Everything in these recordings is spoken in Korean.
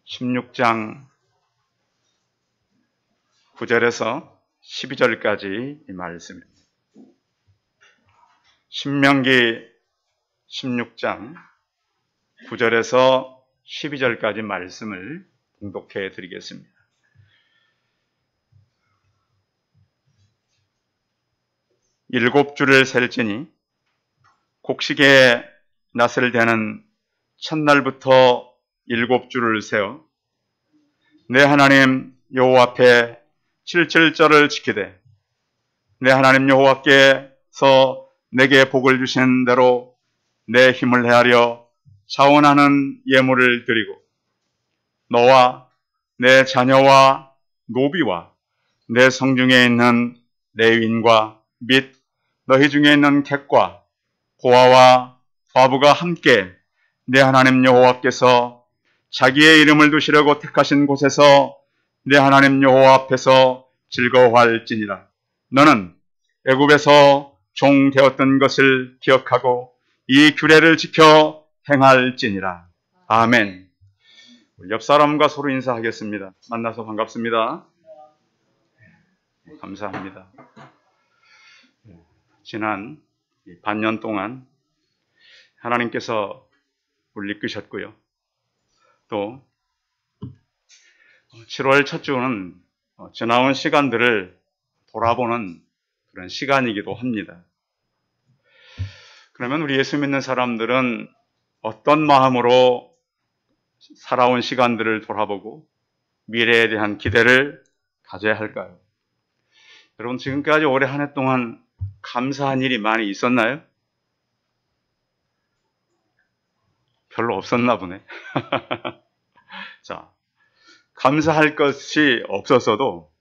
16장 9절에서 12절까지 이 말씀입니다. 신명기 16장 9절에서 12절까지 말씀을 봉독해 드리겠습니다. 일곱 줄을 셀지니 곡식의 낫을 대는 첫날부터 일곱 줄을 세어 내 하나님 여호와 앞에 7절을 지키되 내 하나님 여호와께서 내게 복을 주신 대로 내 힘을 헤아려 자원하는 예물을 드리고 너와 내 자녀와 노비와 내 성중에 있는 레위인과 및 너희 중에 있는 객과 고아와 과부가 함께 내 하나님 여호와께서 자기의 이름을 두시려고 택하신 곳에서 내 하나님 여호와 앞에서 즐거워할지니라. 너는 애굽에서 종 되었던 것을 기억하고 이 규례를 지켜 행할지니라. 아멘. 옆 사람과 서로 인사하겠습니다. 만나서 반갑습니다. 감사합니다. 지난 반년 동안 하나님께서 우리를 이끄셨고요. 또 7월 첫 주는 지나온 시간들을 돌아보는 그런 시간이기도 합니다. 그러면 우리 예수 믿는 사람들은 어떤 마음으로 살아온 시간들을 돌아보고 미래에 대한 기대를 가져야 할까요? 여러분, 지금까지 올해 한 해 동안 감사한 일이 많이 있었나요? 별로 없었나 보네. 자, 감사할 것이 없었어도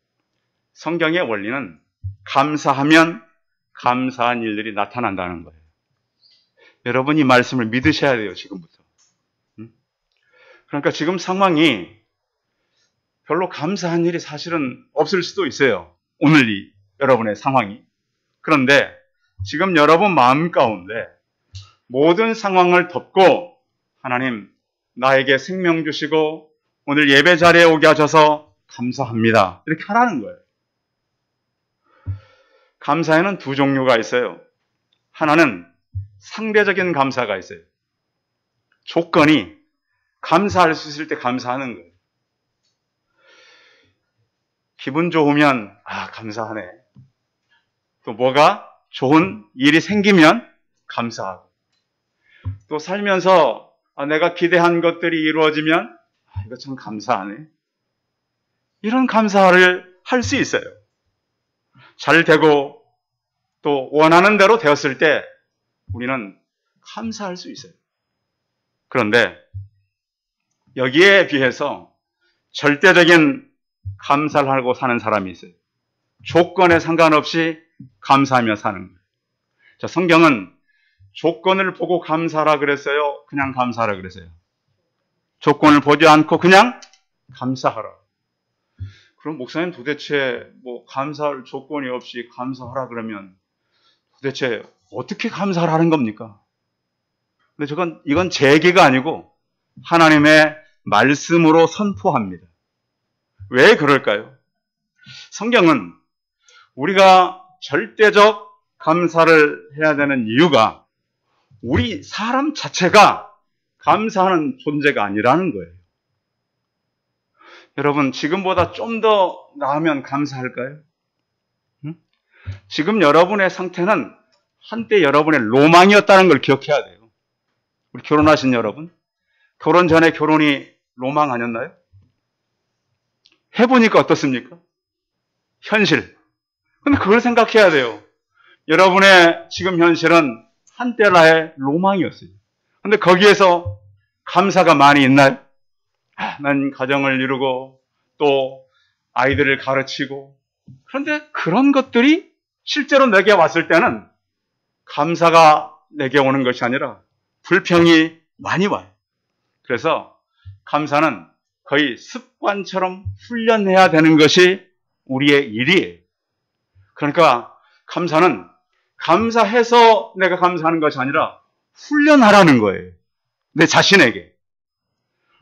성경의 원리는 감사하면 감사한 일들이 나타난다는 거예요. 여러분, 이 말씀을 믿으셔야 돼요, 지금부터. 그러니까 지금 상황이 별로 감사한 일이 사실은 없을 수도 있어요. 오늘 이 여러분의 상황이. 그런데 지금 여러분 마음 가운데 모든 상황을 덮고 하나님, 나에게 생명 주시고 오늘 예배 자리에 오게 하셔서 감사합니다. 이렇게 하라는 거예요. 감사에는 두 종류가 있어요. 하나는 상대적인 감사가 있어요. 조건이 감사할 수 있을 때 감사하는 거예요. 기분 좋으면 감사하네. 또 뭐가 좋은 일이 생기면 감사하고, 또 살면서 내가 기대한 것들이 이루어지면 이거 참 감사하네. 이런 감사를 할 수 있어요. 잘 되고 또 원하는 대로 되었을 때 우리는 감사할 수 있어요. 그런데 여기에 비해서 절대적인 감사를 하고 사는 사람이 있어요. 조건에 상관없이 감사하며 사는 거예요. 자, 성경은 조건을 보고 감사하라 그랬어요? 그냥 감사하라 그랬어요? 조건을 보지 않고 그냥 감사하라. 그럼 목사님, 도대체 감사할 조건이 없이 감사하라 그러면 도대체 어떻게 감사를 하는 겁니까? 근데 이건 제 얘기가 아니고 하나님의 말씀으로 선포합니다. 왜 그럴까요? 성경은 우리가 절대적 감사를 해야 되는 이유가 우리 사람 자체가 감사하는 존재가 아니라는 거예요. 여러분, 지금보다 좀 더 나으면 감사할까요? 지금 여러분의 상태는 한때 여러분의 로망이었다는 걸 기억해야 돼요. 우리 결혼하신 여러분, 결혼 전에 결혼이 로망 아니었나요? 해보니까 어떻습니까? 현실. 근데 그걸 생각해야 돼요. 여러분의 지금 현실은 한때라의 로망이었어요. 근데 거기에서 감사가 많이 있나요? 난 가정을 이루고 또 아이들을 가르치고, 그런데 그런 것들이 실제로 내게 왔을 때는 감사가 내게 오는 것이 아니라 불평이 많이 와요. 그래서 감사는 거의 습관처럼 훈련해야 되는 것이 우리의 일이에요. 그러니까 감사는 감사해서 내가 감사하는 것이 아니라 훈련하라는 거예요. 내 자신에게.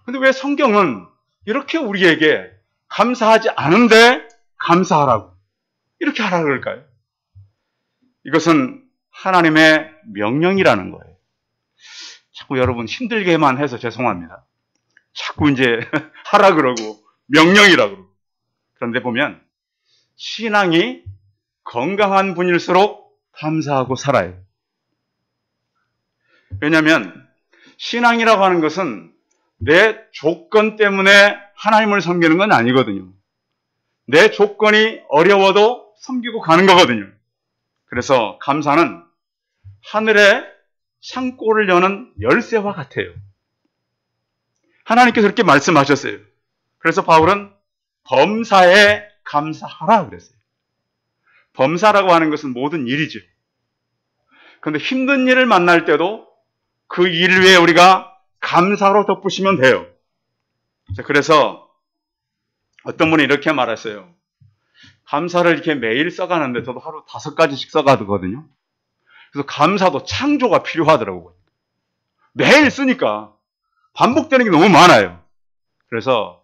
근데 왜 성경은 이렇게 우리에게 감사하지 않은데 감사하라고 이렇게 하라 그럴까요? 이것은 하나님의 명령이라는 거예요. 자꾸 여러분 힘들게만 해서 죄송합니다. 자꾸 이제 하라 그러고 명령이라 그러고. 그런데 보면 신앙이 건강한 분일수록 감사하고 살아요. 왜냐하면 신앙이라고 하는 것은 내 조건 때문에 하나님을 섬기는 건 아니거든요. 내 조건이 어려워도 섬기고 가는 거거든요. 그래서 감사는 하늘에 창고를 여는 열쇠와 같아요. 하나님께서 그렇게 말씀하셨어요. 그래서 바울은 범사에 감사하라 그랬어요. 범사라고 하는 것은 모든 일이죠. 그런데 힘든 일을 만날 때도 그 일 위에 우리가 감사로 덧붙이면 돼요. 그래서 어떤 분이 이렇게 말했어요. 감사를 이렇게 매일 써가는데 저도 하루 5가지씩 써가거든요. 그래서 감사도 창조가 필요하더라고요. 매일 쓰니까 반복되는 게 너무 많아요. 그래서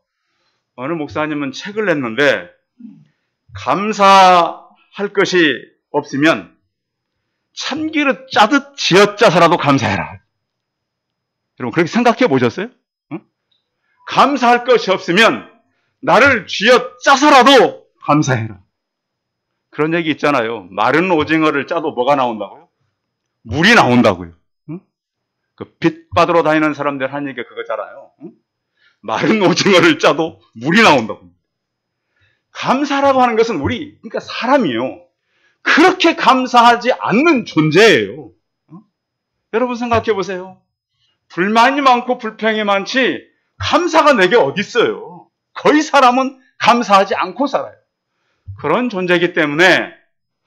어느 목사님은 책을 냈는데 감사할 것이 없으면 참기름 짜듯 쥐어짜서라도 감사해라. 여러분 그렇게 생각해 보셨어요? 응? 감사할 것이 없으면 나를 쥐어짜서라도 감사해라. 그런 얘기 있잖아요. 마른 오징어를 짜도 뭐가 나온다고요? 물이 나온다고요. 응? 그 빛 받으러 다니는 사람들 한 얘기가 그거잖아요. 응? 마른 오징어를 짜도 물이 나온다고. 감사라고 하는 것은 우리, 그러니까 사람이요. 그렇게 감사하지 않는 존재예요. 여러분 생각해 보세요. 불만이 많고 불평이 많지 감사가 내게 어디 있어요. 거의 사람은 감사하지 않고 살아요. 그런 존재이기 때문에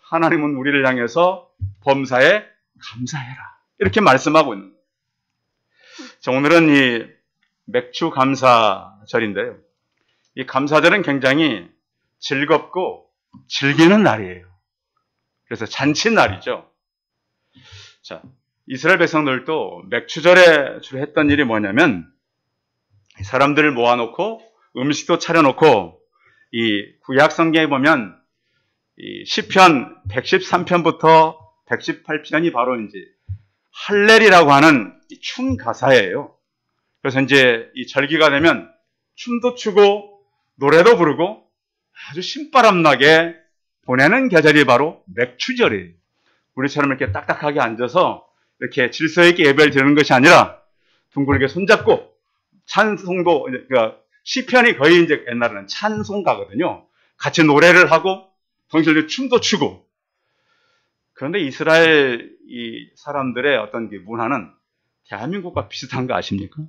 하나님은 우리를 향해서 범사에 감사해라 이렇게 말씀하고 있는 거예요. 자, 오늘은 이 맥주 감사절인데요. 이 감사절은 굉장히 즐겁고 즐기는 날이에요. 그래서 잔치날이죠. 자, 이스라엘 백성들도 맥주절에 주로 했던 일이 뭐냐면 사람들을 모아놓고 음식도 차려놓고 이 구약 성경에 보면 이 시편 113편부터 118편이 바로 이제 할렐이라고 하는 춤 가사예요. 그래서 이제 이 절기가 되면 춤도 추고 노래도 부르고 아주 신바람나게 보내는 계절이 바로 맥주절이에요. 우리처럼 이렇게 딱딱하게 앉아서 이렇게 질서 있게 예배를 드리는 것이 아니라 둥글게 손잡고 찬송도, 그러니까 시편이 거의 이제 옛날에는 찬송가거든요. 같이 노래를 하고 동시에 춤도 추고. 그런데 이스라엘 이 사람들의 어떤 그 문화는 대한민국과 비슷한 거 아십니까?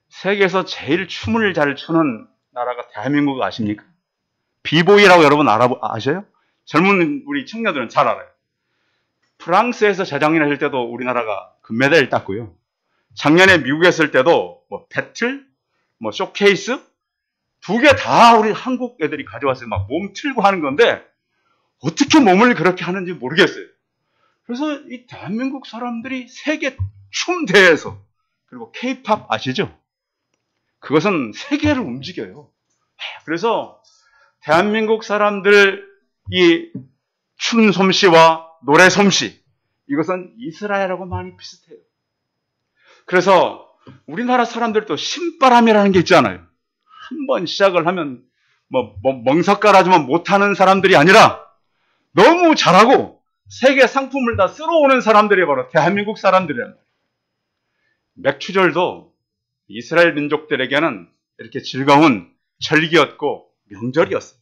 세계에서 제일 춤을 잘 추는 나라가 대한민국 아십니까? 비보이라고 여러분 아셔요? 젊은 우리 청년들은 잘 알아요. 프랑스에서 재작년에 할 때도 우리나라가 금메달을 땄고요. 작년에 미국에 했을 때도 뭐 배틀, 뭐 쇼케이스 2개 다 우리 한국 애들이 가져왔어요. 막 몸 틀고 하는 건데 어떻게 몸을 그렇게 하는지 모르겠어요. 그래서 이 대한민국 사람들이 세계 춤대회에서 그리고 K-팝 아시죠? 그것은 세계를 움직여요. 그래서 대한민국 사람들 이 춤 솜씨와 노래 솜씨 이것은 이스라엘하고 많이 비슷해요. 그래서 우리나라 사람들도 신바람이라는 게 있잖아요. 한번 시작을 하면 뭐 멍석가라지만 못하는 사람들이 아니라 너무 잘하고 세계 상품을 다 쓸어오는 사람들이 바로 대한민국 사람들이란 말이에요. 맥주절도 이스라엘 민족들에게는 이렇게 즐거운 절기였고 명절이었어요.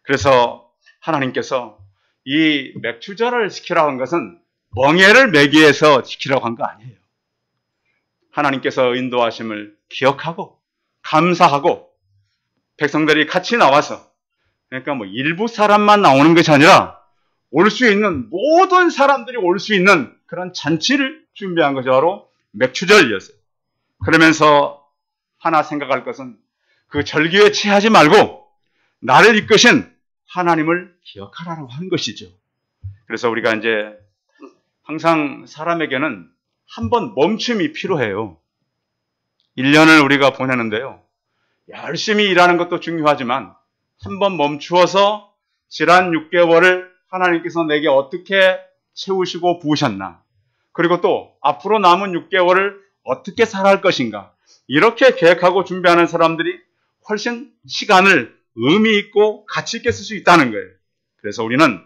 그래서 하나님께서 이 맥주절을 지키라고 한 것은 멍에를 매기 위해서 지키라고 한 거 아니에요. 하나님께서 인도하심을 기억하고 감사하고 백성들이 같이 나와서 그러니까 뭐 일부 사람만 나오는 것이 아니라 올 수 있는 모든 사람들이 올 수 있는 그런 잔치를 준비한 것이 바로 맥주절이었어요. 그러면서 하나 생각할 것은 그 절기에 취하지 말고 나를 이끄신 하나님을 기억하라고 하는 것이죠. 그래서 우리가 이제 항상 사람에게는 한번 멈춤이 필요해요. 1년을 우리가 보내는데요. 열심히 일하는 것도 중요하지만 한번 멈추어서 지난 6개월을 하나님께서 내게 어떻게 채우시고 부으셨나, 그리고 또 앞으로 남은 6개월을 어떻게 살아갈 것인가, 이렇게 계획하고 준비하는 사람들이 훨씬 시간을 의미 있고 가치 있게 쓸 수 있다는 거예요. 그래서 우리는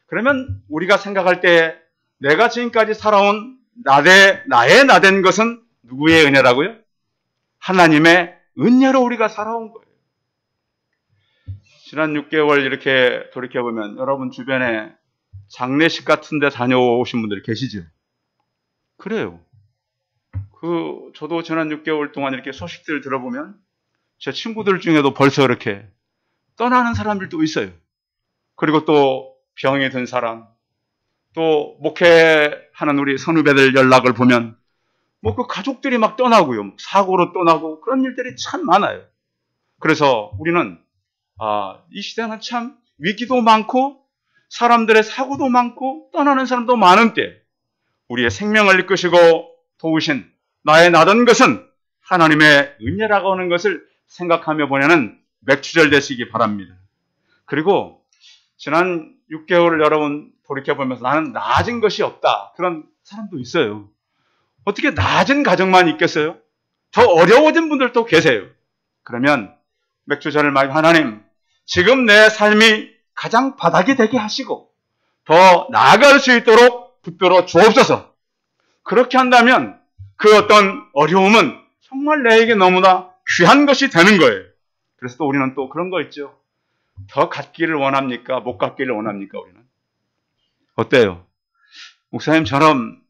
그러면 우리가 생각할 때 내가 지금까지 살아온 나의 나된 것은 누구의 은혜라고요? 하나님의 은혜로 우리가 살아온 거예요. 지난 6개월 이렇게 돌이켜보면 여러분 주변에 장례식 같은 데 다녀오신 분들 계시죠? 그래요. 저도 지난 6개월 동안 이렇게 소식들을 들어보면 제 친구들 중에도 벌써 이렇게 떠나는 사람들도 있어요. 그리고 또 병이 든 사람, 또 목회하는 우리 선후배들 연락을 보면 그 가족들이 막 떠나고요. 사고로 떠나고 그런 일들이 참 많아요. 그래서 우리는 이 시대는 참 위기도 많고 사람들의 사고도 많고 떠나는 사람도 많은 때 우리의 생명을 이끄시고 도우신 나의 나던 것은 하나님의 은혜라고 하는 것을 생각하며 보내는 맥추절 되시기 바랍니다. 그리고 지난 6개월을 여러분 돌이켜보면서 나는 나아진 것이 없다, 그런 사람도 있어요. 어떻게 나아진 가정만 있겠어요? 더 어려워진 분들도 계세요. 그러면 맥추절을 말고 하나님, 지금 내 삶이 가장 바닥이 되게 하시고 더 나아갈 수 있도록 붙들어 주옵소서. 그렇게 한다면 그 어떤 어려움은 정말 내게 너무나 귀한 것이 되는 거예요. 그래서 또 우리는 또 그런 거 있죠. 더 갖기를 원합니까? 못 갖기를 원합니까? 우리는 어때요? 목사님처럼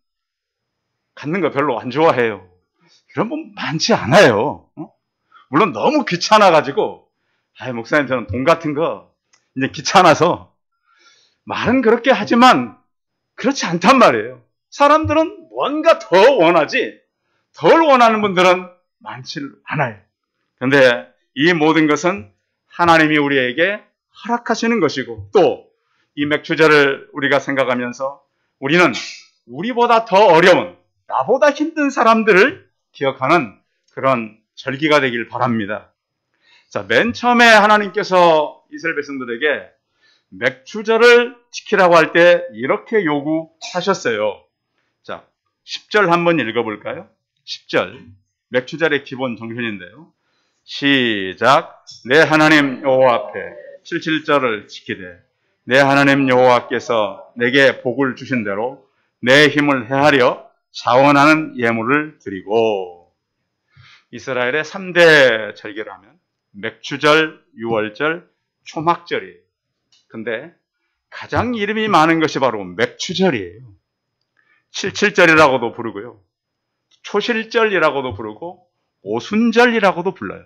갖는 거 별로 안 좋아해요. 이런 분 많지 않아요. 물론 너무 귀찮아가지고 목사님 저는 돈 같은 거 이제 귀찮아서 말은 그렇게 하지만 그렇지 않단 말이에요. 사람들은 뭔가 더 원하지 덜 원하는 분들은 많지 않아요. 그런데 이 모든 것은 하나님이 우리에게 허락하시는 것이고 또 이 맥추절을 우리가 생각하면서 우리는 우리보다 더 어려운 나보다 힘든 사람들을 기억하는 그런 절기가 되길 바랍니다. 자, 맨 처음에 하나님께서 이스라엘 백성들에게 맥추절을 지키라고 할 때 이렇게 요구하셨어요. 자, 10절 한번 읽어볼까요? 10절, 맥추절의 기본 정신인데요. 시작. 내 하나님 여호와 앞에 77절을 지키되 내 하나님 여호와께서 내게 복을 주신 대로 내 힘을 헤아려 자원하는 예물을 드리고. 이스라엘의 3대 절기라면 맥추절, 유월절, 초막절이에요. 근데 가장 이름이 많은 것이 바로 맥추절이에요. 77절이라고도 부르고요. 초실절이라고도 부르고 오순절이라고도 불러요.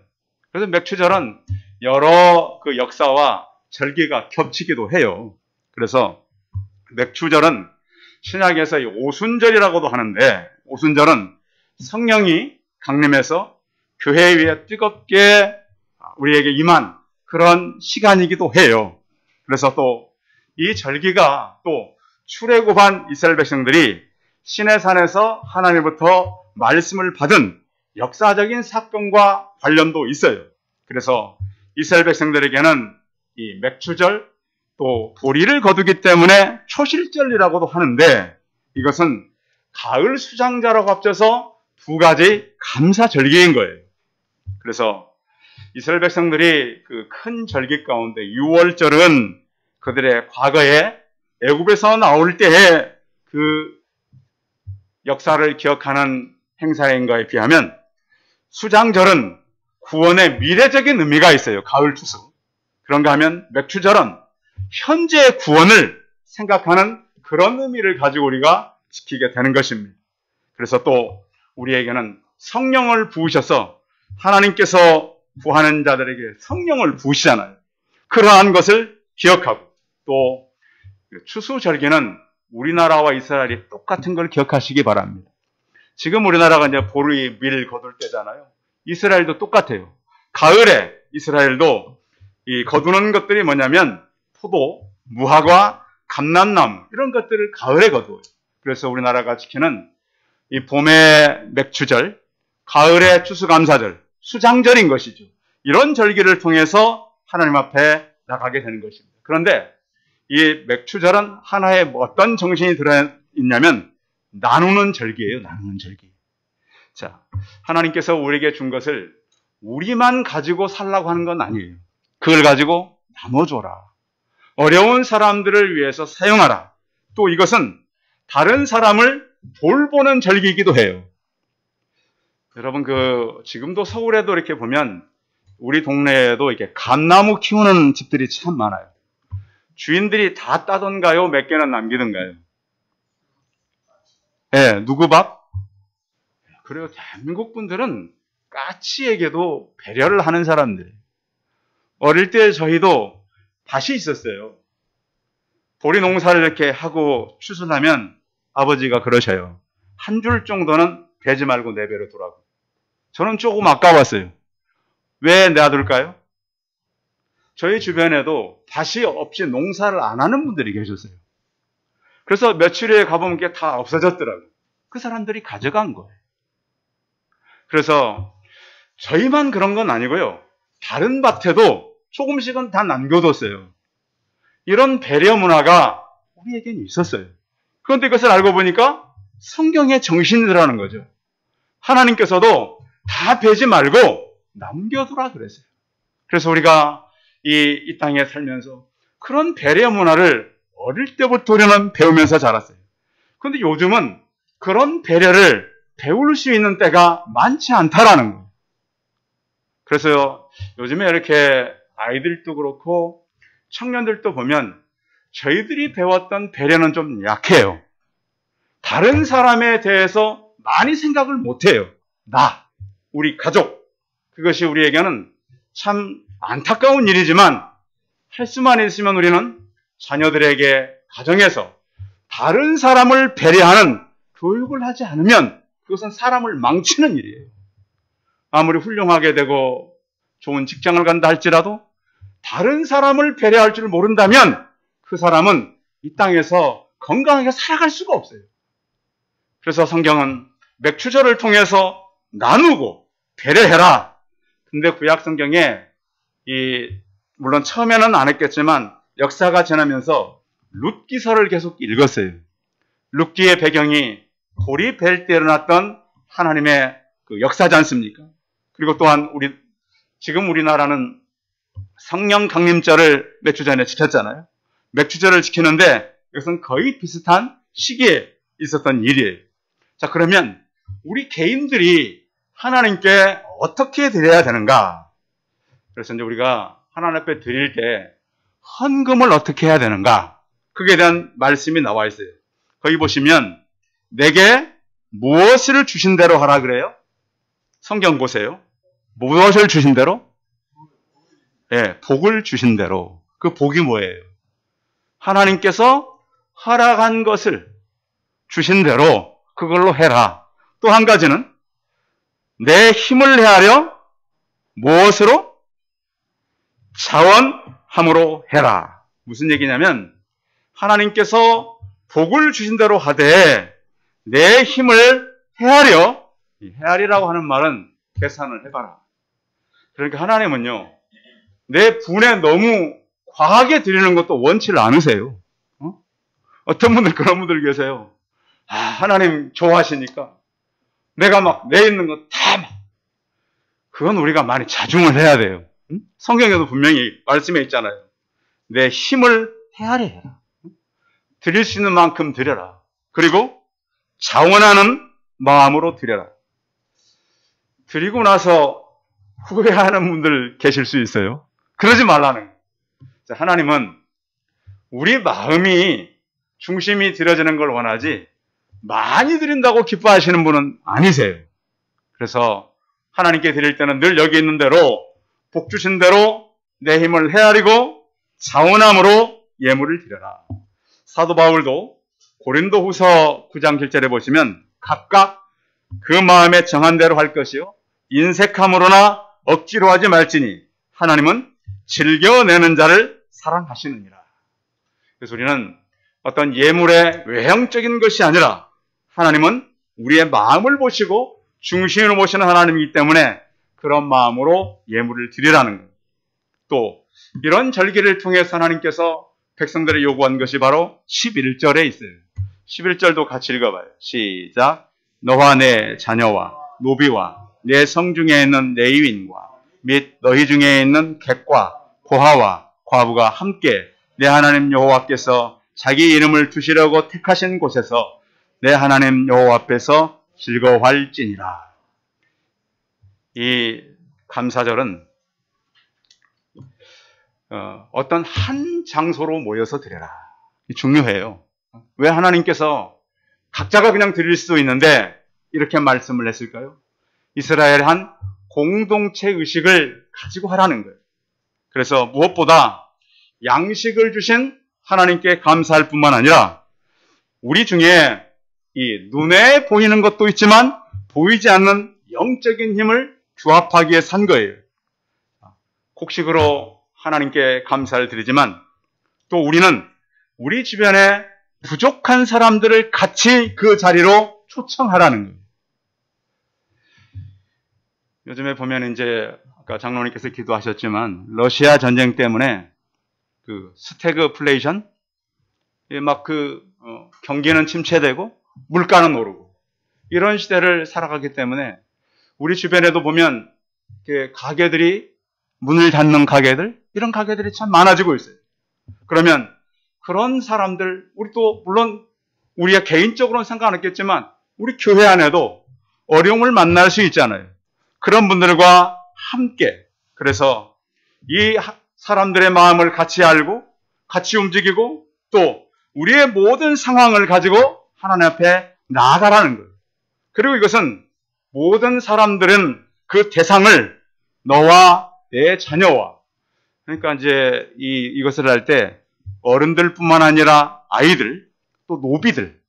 그래서 맥추절은 여러 그 역사와 절기가 겹치기도 해요. 그래서 맥추절은 신약에서 이 오순절이라고도 하는데 오순절은 성령이 강림해서 교회 위에 뜨겁게 우리에게 임한 그런 시간이기도 해요. 그래서 또 이 절기가 또 출애굽한 이스라엘 백성들이 시내산에서 하나님부터 말씀을 받은 역사적인 사건과 관련도 있어요. 그래서 이스라엘 백성들에게는 이 맥추절 또 보리를 거두기 때문에 초실절이라고도 하는데 이것은 가을 수장자라고 합쳐서 두 가지 감사절기인 거예요. 그래서 이스라엘 백성들이 그 큰 절기 가운데 유월절은 그들의 과거에 애굽에서 나올 때의 그 역사를 기억하는 행사인 거에 비하면 수장절은 구원의 미래적인 의미가 있어요. 가을 추수. 그런가 하면 맥추절은 현재의 구원을 생각하는 그런 의미를 가지고 우리가 지키게 되는 것입니다. 그래서 또 우리에게는 성령을 부으셔서 하나님께서 구하는 자들에게 성령을 부으시잖아요. 그러한 것을 기억하고 또 추수절기는 우리나라와 이스라엘이 똑같은 걸 기억하시기 바랍니다. 지금 우리나라가 이제 보리 밀 거둘 때잖아요. 이스라엘도 똑같아요. 가을에 이스라엘도 이 거두는 것들이 뭐냐면 포도, 무화과, 감람나무 이런 것들을 가을에 거두어요. 그래서 우리나라가 지키는 이 봄의 맥추절, 가을의 추수감사절, 수장절인 것이죠. 이런 절기를 통해서 하나님 앞에 나가게 되는 것입니다. 그런데 이 맥추절은 하나의 어떤 정신이 들어있냐면 나누는 절기예요. 나누는 절기. 자, 하나님께서 우리에게 준 것을 우리만 가지고 살라고 하는 건 아니에요. 그걸 가지고 나눠줘라. 어려운 사람들을 위해서 사용하라. 또 이것은 다른 사람을 돌보는 절기이기도 해요. 여러분, 지금도 서울에도 이렇게 보면 우리 동네에도 이렇게 감나무 키우는 집들이 참 많아요. 주인들이 다 따던가요? 몇 개는 남기던가요? 예, 누구 밥? 그래요. 대한민국 분들은 까치에게도 배려를 하는 사람들. 어릴 때 저희도 밭이 있었어요. 보리 농사를 이렇게 하고 추수하면 아버지가 그러셔요. 한 줄 정도는 베지 말고 내버려 두라고. 저는 조금 아까웠어요. 왜 놔둘까요? 저희 주변에도 밭이 없이 농사를 안 하는 분들이 계셨어요. 그래서 며칠 후에 가보면 게 다 없어졌더라고요. 그 사람들이 가져간 거예요. 그래서 저희만 그런 건 아니고요. 다른 밭에도 조금씩은 다 남겨뒀어요. 이런 배려 문화가 우리에겐 있었어요. 그런데 이것을 알고 보니까 성경의 정신이라는 거죠. 하나님께서도 다 베지 말고 남겨두라 그랬어요. 그래서 우리가 이 땅에 살면서 그런 배려 문화를 어릴 때부터 우리는 배우면서 자랐어요. 그런데 요즘은 그런 배려를 배울 수 있는 때가 많지 않다라는 거예요. 그래서 요즘에 이렇게 아이들도 그렇고 청년들도 보면 저희들이 배웠던 배려는 좀 약해요. 다른 사람에 대해서 많이 생각을 못해요. 우리 가족. 그것이 우리에게는 참 안타까운 일이지만 할 수만 있으면 우리는 자녀들에게 가정에서 다른 사람을 배려하는 교육을 하지 않으면 그것은 사람을 망치는 일이에요. 아무리 훌륭하게 되고 좋은 직장을 간다 할지라도 다른 사람을 배려할 줄 모른다면 그 사람은 이 땅에서 건강하게 살아갈 수가 없어요. 그래서 성경은 맥추절을 통해서 나누고 배려해라. 근데 구약 성경에 물론 처음에는 안 했겠지만 역사가 지나면서 룻기서를 계속 읽었어요. 룻기의 배경이 돌이 벨 때 일어났던 하나님의 그 역사지 않습니까? 그리고 또한 지금 우리나라는 성령 강림절을 몇 주 전에 지켰잖아요. 맥추절을 지키는데 이것은 거의 비슷한 시기에 있었던 일이에요. 자, 그러면 우리 개인들이 하나님께 어떻게 드려야 되는가? 그래서 이제 우리가 하나님 앞에 드릴 때 헌금을 어떻게 해야 되는가? 그에 대한 말씀이 나와 있어요. 거기 보시면 내게 무엇을 주신 대로 하라 그래요? 성경 보세요. 무엇을 주신 대로? 예, 복을 주신 대로. 그 복이 뭐예요? 하나님께서 허락한 것을 주신 대로 그걸로 해라. 또 한 가지는 내 힘을 헤아려 무엇으로? 자원함으로 해라. 무슨 얘기냐면 하나님께서 복을 주신 대로 하되 내 힘을 헤아려, 헤아리라고 하는 말은 계산을 해봐라. 그러니까 하나님은요, 내 분에 너무 과하게 드리는 것도 원치를 않으세요. 어떤 분들 그런 분들 계세요. 하나님 좋아하시니까 내가 막 내 있는 거 다 막. 그건 우리가 많이 자중을 해야 돼요. 성경에도 분명히 말씀해 있잖아요. 내 힘을 헤아려 해라. 드릴 수 있는 만큼 드려라. 그리고 자원하는 마음으로 드려라. 드리고 나서 후회하는 분들 계실 수 있어요. 그러지 말라는 거예요. 하나님은 우리 마음이 중심이 드려지는 걸 원하지 많이 드린다고 기뻐하시는 분은 아니세요. 그래서 하나님께 드릴 때는 늘 여기 있는 대로 복 주신 대로 내 힘을 헤아리고 자원함으로 예물을 드려라. 사도 바울도 고린도후서 9장 7절에 보시면 각각 그 마음에 정한 대로 할 것이요 인색함으로나 억지로 하지 말지니 하나님은 즐겨내는 자를 사랑하시느니라. 그래서 우리는 어떤 예물의 외형적인 것이 아니라 하나님은 우리의 마음을 보시고 중심으로 모시는 하나님이기 때문에 그런 마음으로 예물을 드리라는 거예요. 또 이런 절기를 통해서 하나님께서 백성들이 요구한 것이 바로 11절에 있어요. 11절도 같이 읽어봐요. 시작. 너와 내 자녀와 노비와 내 성중에 있는 레위인과 및 너희 중에 있는 객과 고아와 과부가 함께 내 하나님 여호와께서 자기 이름을 두시려고 택하신 곳에서 내 하나님 여호와 앞에서 즐거워할지니라. 이 감사절은 어떤 한 장소로 모여서 드려라. 중요해요. 왜 하나님께서 각자가 그냥 드릴 수도 있는데 이렇게 말씀을 했을까요? 이스라엘 한 공동체 의식을 가지고 하라는 거예요. 그래서 무엇보다 양식을 주신 하나님께 감사할 뿐만 아니라 우리 중에 이 눈에 보이는 것도 있지만 보이지 않는 영적인 힘을 규합하기 위해 산 거예요. 곡식으로 하나님께 감사를 드리지만 또 우리는 우리 주변에 부족한 사람들을 같이 그 자리로 초청하라는 거예요. 요즘에 보면 이제 아까 장로님께서 기도하셨지만 러시아 전쟁 때문에 그 스태그플레이션 막 경기는 침체되고 물가는 오르고 이런 시대를 살아가기 때문에 우리 주변에도 보면 가게들이 문을 닫는 가게들 이런 가게들이 참 많아지고 있어요. 그러면 그런 사람들 우리도 물론 우리가 개인적으로는 상관 없겠지만 우리 교회 안에도 어려움을 만날 수 있잖아요. 그런 분들과 함께 그래서 이 사람들의 마음을 같이 알고 같이 움직이고 또 우리의 모든 상황을 가지고 하나님 앞에 나아가라는 거예요. 그리고 이것은 모든 사람들은 그 대상을 너와 내 자녀와 그러니까 이제 이것을 할 때 어른들뿐만 아니라 아이들 또 노비들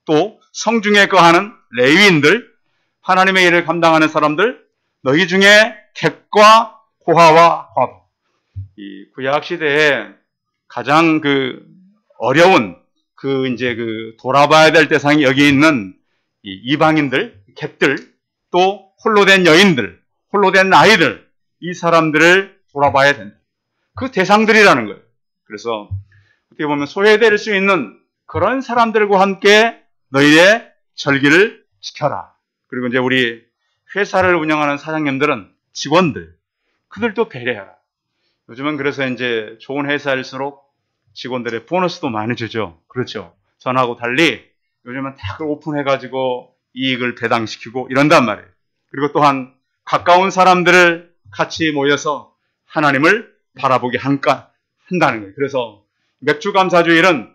또 성중에 거하는 레위인들 하나님의 일을 감당하는 사람들 너희 중에 객과 고아와 과부 이 구약 시대에 가장 어려운 돌아봐야 될 대상이 여기 있는 이방인들, 객들, 또 홀로 된 여인들, 홀로 된 아이들 이 사람들을 돌아봐야 된다. 그 대상들이라는 거예요. 그래서 어떻게 보면 소외될 수 있는 그런 사람들과 함께 너희의 절기를 지켜라. 그리고 이제 우리 회사를 운영하는 사장님들은 직원들, 그들도 배려해라. 요즘은 그래서 이제 좋은 회사일수록 직원들의 보너스도 많이 주죠. 그렇죠. 전하고 달리 요즘은 다 오픈해가지고 이익을 배당시키고 이런단 말이에요. 그리고 또한 가까운 사람들을 같이 모여서 하나님을 바라보게 한다는 거예요. 그래서 맥주감사주일은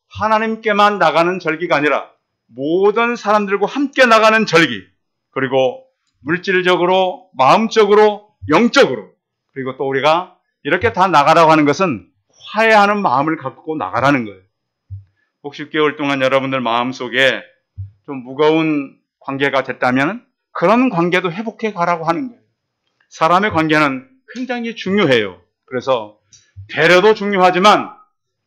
하나님께만 나가는 절기가 아니라 모든 사람들과 함께 나가는 절기, 그리고 물질적으로, 마음적으로, 영적으로, 그리고 또 우리가 이렇게 다 나가라고 하는 것은 화해하는 마음을 갖고 나가라는 거예요. 혹시 6개월 동안 여러분들 마음속에 좀 무거운 관계가 됐다면 그런 관계도 회복해 가라고 하는 거예요. 사람의 관계는 굉장히 중요해요. 그래서 배려도 중요하지만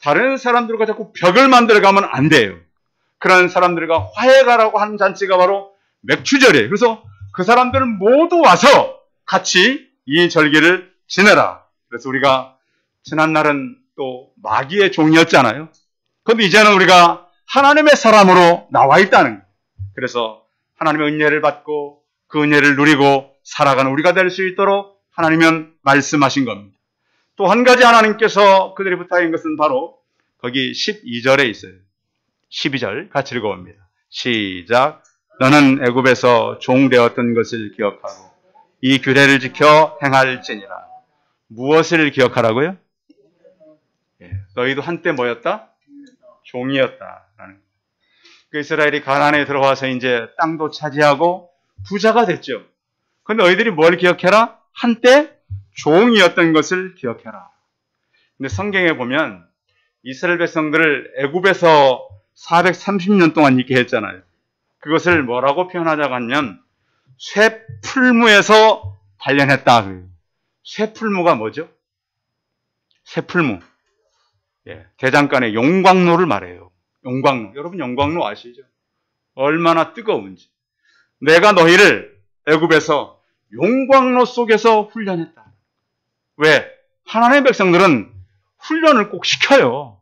다른 사람들과 자꾸 벽을 만들어가면 안 돼요. 그런 사람들과 화해 가라고 하는 잔치가 바로 맥주절이에요. 그래서 그 사람들 모두 와서 같이 이 절기를 지내라. 그래서 우리가 지난날은 또 마귀의 종이었잖아요. 그런데 이제는 우리가 하나님의 사람으로 나와 있다는 거예요. 그래서 하나님의 은혜를 받고 그 은혜를 누리고 살아가는 우리가 될 수 있도록 하나님은 말씀하신 겁니다. 또 한 가지 하나님께서 그들이 부탁한 것은 바로 거기 12절에 있어요. 12절 같이 읽어봅니다. 시작. 너는 애굽에서 종되었던 것을 기억하고 이 규례를 지켜 행할지니라. 무엇을 기억하라고요? 너희도 한때 뭐였다? 종이었다라는. 그 이스라엘이 가나안에 들어와서 이제 땅도 차지하고 부자가 됐죠. 그런데 너희들이 뭘 기억해라? 한때 종이었던 것을 기억해라. 근데 성경에 보면 이스라엘 백성들을 애굽에서 430년 동안 있게 했잖아요. 그것을 뭐라고 표현하자고 하면 쇠풀무에서 단련했다. 쇠풀무가 뭐죠? 쇠풀무. 대장간의 용광로를 말해요. 용광로. 여러분 용광로 아시죠? 얼마나 뜨거운지. 내가 너희를 애굽에서 용광로 속에서 훈련했다. 왜? 하나님의 백성들은 훈련을 꼭 시켜요.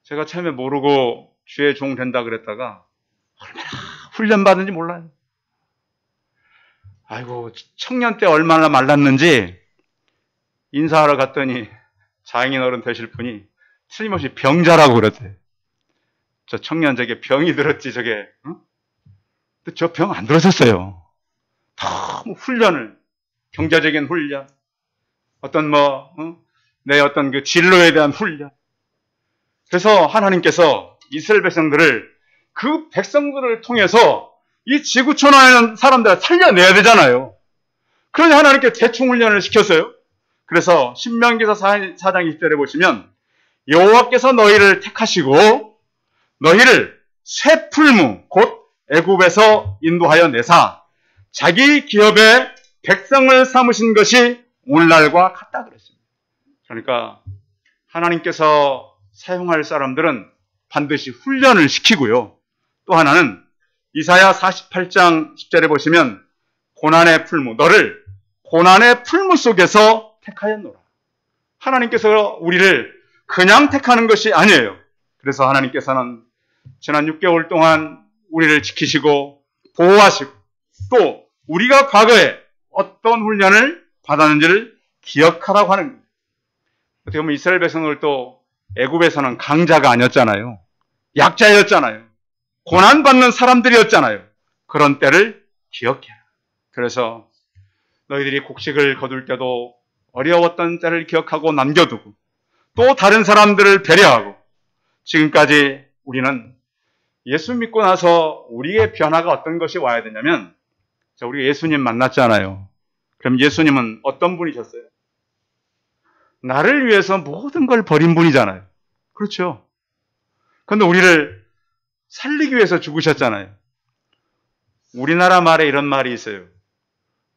제가 처음에 모르고 주의 종 된다 그랬다가 얼마나 훈련받은지 몰라요. 아이고, 청년 때 얼마나 말랐는지 인사하러 갔더니 장인 어른 되실 분이 틀림없이 병자라고 그랬대요. 저 청년 저게 병이 들었지 저게. 근데 저 병 안 들었었어요. 너무 훈련을, 경제적인 훈련, 어떤 내 어떤 그 진로에 대한 훈련. 그래서 하나님께서 이스라엘 백성들을, 그 백성들을 통해서 이 지구촌에 있는 사람들을 살려내야 되잖아요. 그러니 하나님께 대충 훈련을 시켰어요. 그래서 신명기서 4장 20절에 보시면 여호와께서 너희를 택하시고 너희를 새 풀무 곧 애굽에서 인도하여 내사 자기 기업에 백성을 삼으신 것이 오늘날과 같다 그랬습니다. 그러니까 하나님께서 사용할 사람들은 반드시 훈련을 시키고요. 또 하나는 이사야 48장 10절에 보시면 고난의 풀무, 너를 고난의 풀무 속에서 택하였노라. 하나님께서 우리를 그냥 택하는 것이 아니에요. 그래서 하나님께서는 지난 6개월 동안 우리를 지키시고 보호하시고 또 우리가 과거에 어떤 훈련을 받았는지를 기억하라고 하는 거예요. 어떻게 보면 이스라엘 백성들도 애굽에서는 강자가 아니었잖아요. 약자였잖아요. 고난받는 사람들이었잖아요. 그런 때를 기억해라. 그래서 너희들이 곡식을 거둘 때도 어려웠던 때를 기억하고 남겨두고 또 다른 사람들을 배려하고 지금까지 우리는 예수 믿고 나서 우리의 변화가 어떤 것이 와야 되냐면 우리가 예수님 만났잖아요. 그럼 예수님은 어떤 분이셨어요? 나를 위해서 모든 걸 버린 분이잖아요. 그렇죠? 그런데 우리를 살리기 위해서 죽으셨잖아요. 우리나라 말에 이런 말이 있어요.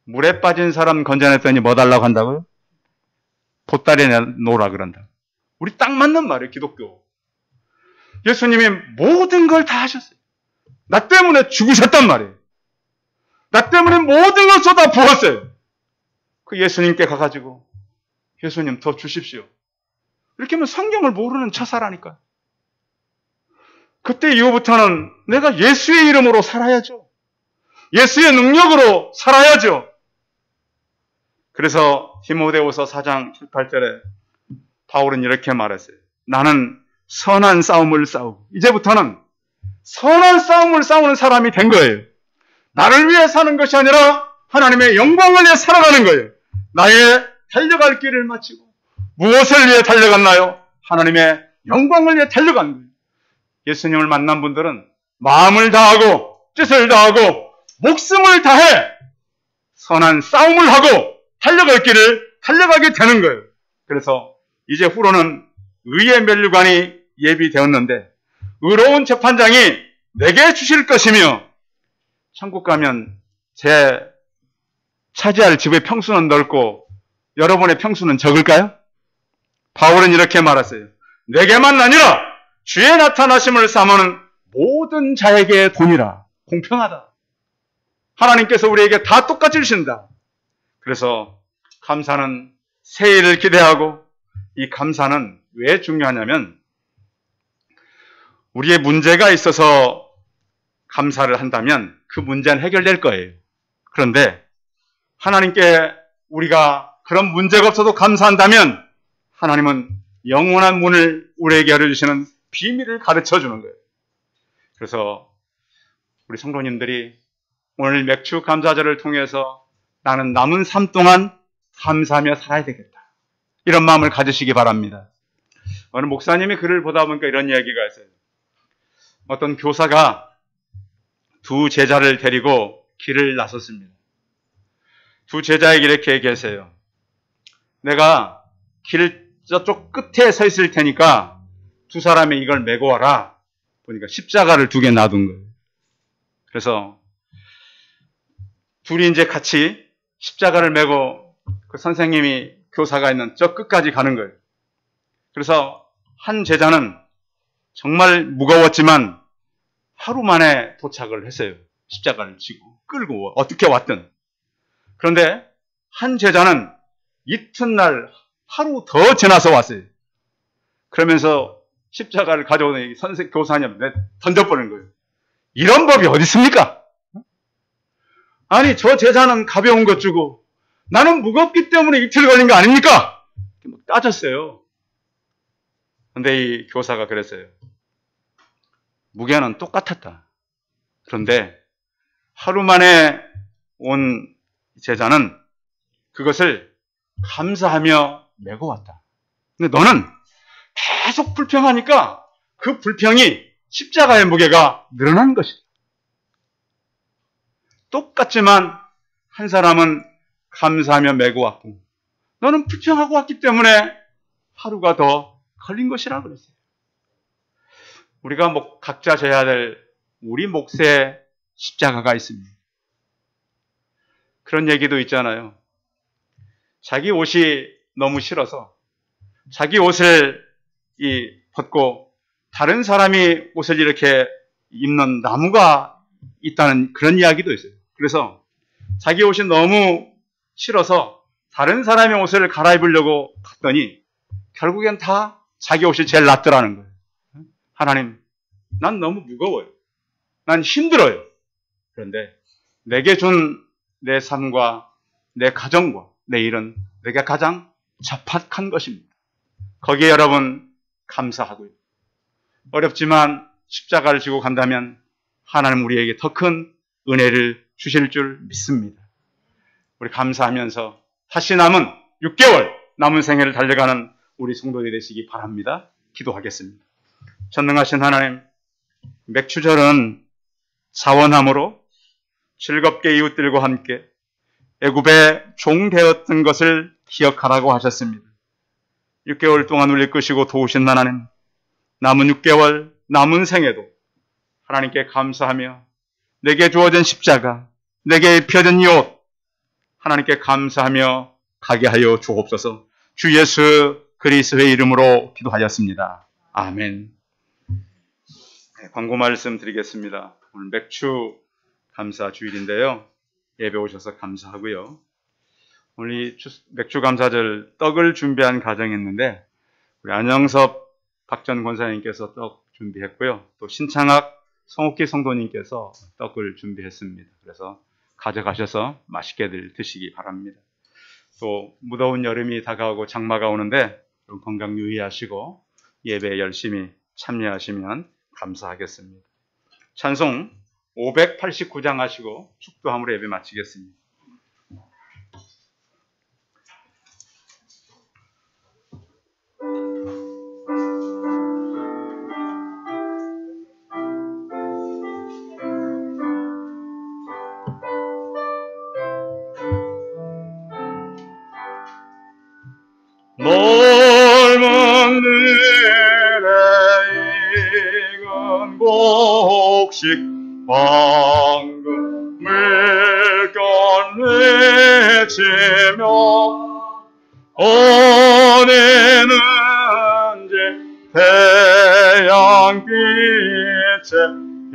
물에 빠진 사람 건져냈더니 뭐 달라고 한다고요? 보따리에 놓으라 그런다. 우리 딱 맞는 말이에요, 기독교. 예수님이 모든 걸 다 하셨어요. 나 때문에 죽으셨단 말이에요. 나 때문에 모든 걸 쏟아 부었어요. 그 예수님께 가가지고 예수님 더 주십시오. 이렇게 하면 성경을 모르는 처사라니까. 그때 이후부터는 내가 예수의 이름으로 살아야죠. 예수의 능력으로 살아야죠. 그래서 디모데후서 4장 7, 8절에 바울은 이렇게 말했어요. 나는 선한 싸움을 싸우고 이제부터는 선한 싸움을 싸우는 사람이 된 거예요. 나를 위해 사는 것이 아니라 하나님의 영광을 위해 살아가는 거예요. 나의 달려갈 길을 마치고 무엇을 위해 달려갔나요? 하나님의 영광을 위해 달려간 거예요. 예수님을 만난 분들은 마음을 다하고 뜻을 다하고 목숨을 다해 선한 싸움을 하고 달려갈 길을 달려가게 되는 거예요. 그래서 이제 후로는 의의 면류관이 예비되었는데 의로운 재판장이 내게 주실 것이며 천국 가면 제 차지할 집의 평수는 넓고 여러분의 평수는 적을까요? 바울은 이렇게 말했어요. 내게만 아니라 주의 나타나심을 사모하는 모든 자에게 돈이라. 공평하다. 하나님께서 우리에게 다 똑같이 주신다. 그래서 감사는 새해를 기대하고 이 감사는 왜 중요하냐면 우리의 문제가 있어서 감사를 한다면 그 문제는 해결될 거예요. 그런데 하나님께 우리가 그런 문제가 없어도 감사한다면 하나님은 영원한 문을 우리에게 열어주시는 비밀을 가르쳐 주는 거예요. 그래서 우리 성도님들이 오늘 맥주 감사절을 통해서 나는 남은 삶 동안 감사하며 살아야 되겠다. 이런 마음을 가지시기 바랍니다. 어느 목사님이 글을 보다 보니까 이런 이야기가 있어요. 어떤 교사가 두 제자를 데리고 길을 나섰습니다. 두 제자에게 이렇게 얘기했어요. 내가 길 저쪽 끝에 서 있을 테니까 두 사람이 이걸 메고 와라. 보니까 십자가를 두 개 놔둔 거예요. 그래서 둘이 이제 같이 십자가를 메고 그 선생님이 교사가 있는 저 끝까지 가는 거예요. 그래서 한 제자는 정말 무거웠지만 하루 만에 도착을 했어요. 십자가를 지고. 끌고 어떻게 왔든. 그런데 한 제자는 이튿날 하루 더 지나서 왔어요. 그러면서 십자가를 가져오는 교사님 던져버리는 거예요. 이런 법이 어디 있습니까? 아니, 저 제자는 가벼운 것 주고 나는 무겁기 때문에 이틀 걸린 거 아닙니까? 이렇게 따졌어요. 그런데 이 교사가 그랬어요. 무게는 똑같았다. 그런데 하루 만에 온 제자는 그것을 감사하며 메고 왔다. 근데 너는 계속 불평하니까 그 불평이 십자가의 무게가 늘어나는 것이다. 똑같지만 한 사람은 감사하며 메고 왔고 너는 불평하고 왔기 때문에 하루가 더 걸린 것이라 그랬어요. 우리가 각자 져야 될 우리 몫에 십자가가 있습니다. 그런 얘기도 있잖아요. 자기 옷이 너무 싫어서 자기 옷을 벗고 다른 사람이 옷을 이렇게 입는 나무가 있다는 그런 이야기도 있어요. 그래서 자기 옷이 너무 싫어서 다른 사람의 옷을 갈아입으려고 갔더니 결국엔 다 자기 옷이 제일 낫더라는 거예요. 하나님, 난 너무 무거워요. 난 힘들어요. 그런데 내게 준 내 삶과 내 가정과 내 일은 내게 가장 적합한 것입니다. 거기에 여러분 감사하고요. 어렵지만 십자가를 지고 간다면 하나님 우리에게 더 큰 은혜를 주실 줄 믿습니다. 우리 감사하면서 다시 남은 6개월 남은 생애를 달려가는 우리 성도들이 되시기 바랍니다. 기도하겠습니다. 전능하신 하나님, 맥추절은 자원함으로 즐겁게 이웃들과 함께 애굽의 종 되었던 것을 기억하라고 하셨습니다. 6개월 동안 우리를 이끄시고 도우신 하나님, 남은 6개월 남은 생에도 하나님께 감사하며 내게 주어진 십자가, 내게 입혀진 이 옷 하나님께 감사하며 가게 하여 주옵소서. 주 예수 그리스도의 이름으로 기도하였습니다. 아멘. 광고 말씀 드리겠습니다. 오늘 맥주 감사 주일인데요. 예배 오셔서 감사하고요. 오늘 이 맥주 감사절 떡을 준비한 가정이 있는데 우리 안영섭 박전 권사님께서 떡 준비했고요. 또 신창학 성옥기 성도님께서 떡을 준비했습니다. 그래서 가져가셔서 맛있게들 드시기 바랍니다. 또 무더운 여름이 다가오고 장마가 오는데 건강 유의하시고 예배에 열심히 참여하시면 감사하겠습니다. 찬송 589장 하시고 축도함으로 예배 마치겠습니다. 넓은 들에 익은 곡식 황금 물결 외치며 어디는지 태양빛에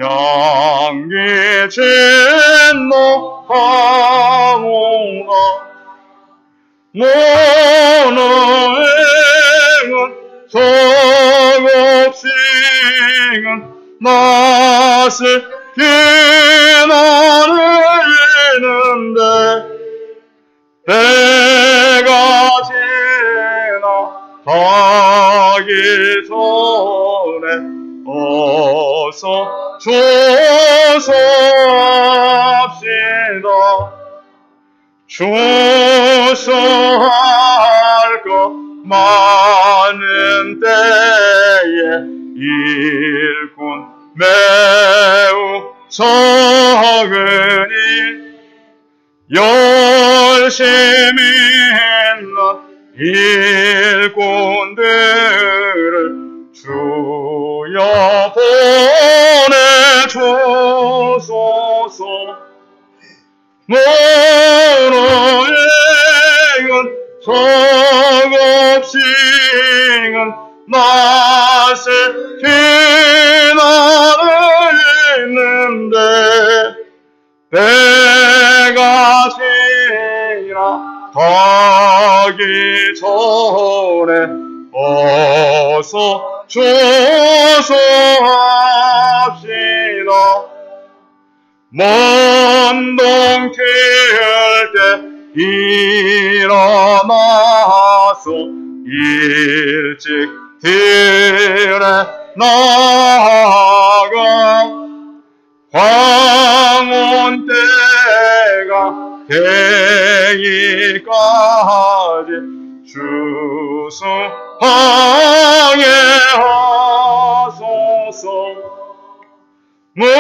향기진 녹하오나 모노행은 속없이는 낯을 기다리는데 때가 지나 가기 전에 어서 조소합시다. 조소할 것 많은 때에 일꾼 매우 적으니 열심히 있는 일꾼들을 주여 보내주소서. 모노행은 적없이는 낯을 기다리는데 가기 전에 어서 조소합시다. 먼동 튈 때 일어나서 일찍 들에 나가 황혼 때가 되기까지 주수하게 하소서. 무르익은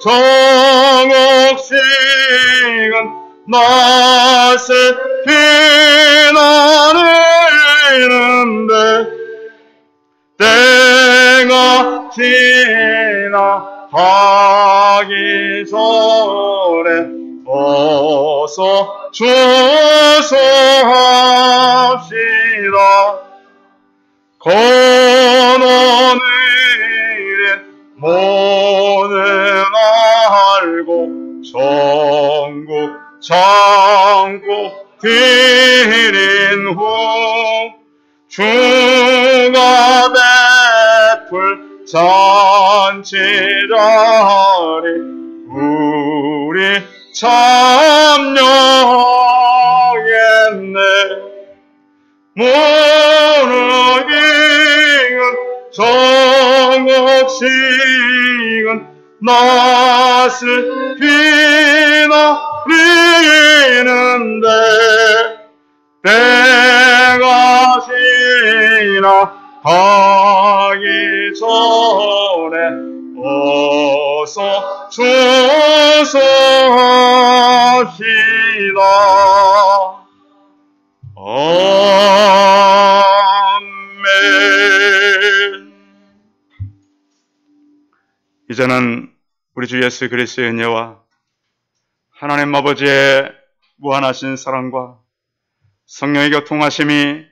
정옥식은 낯을 피나리는데 때가 지나가기 전에 어서 주소합시다. 건원의린 모는 알고 전국 창고 드린 후 주가 베풀 잔치 자리 우리 참여하겠네. 무르익은 정옥식은 낯을 피나리는데 때가 지나가기 전에 어서 주소합시다. 아멘. 이제는 우리 주 예수 그리스도의 은혜와 하나님 아버지의 무한하신 사랑과 성령의 교통하심이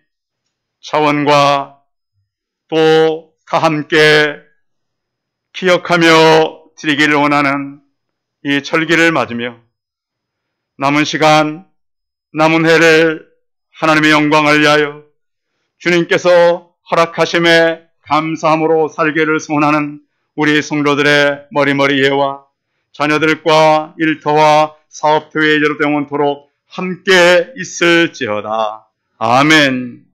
차원과 또 다 함께 기억하며 드리기를 원하는 이 절기를 맞으며 남은 시간, 남은 해를 하나님의 영광을 위하여 주님께서 허락하심에 감사함으로 살기를 소원하는 우리 성도들의 머리머리 예와 자녀들과 일터와 사업토에 이르도록 함께 있을지어다. 아멘.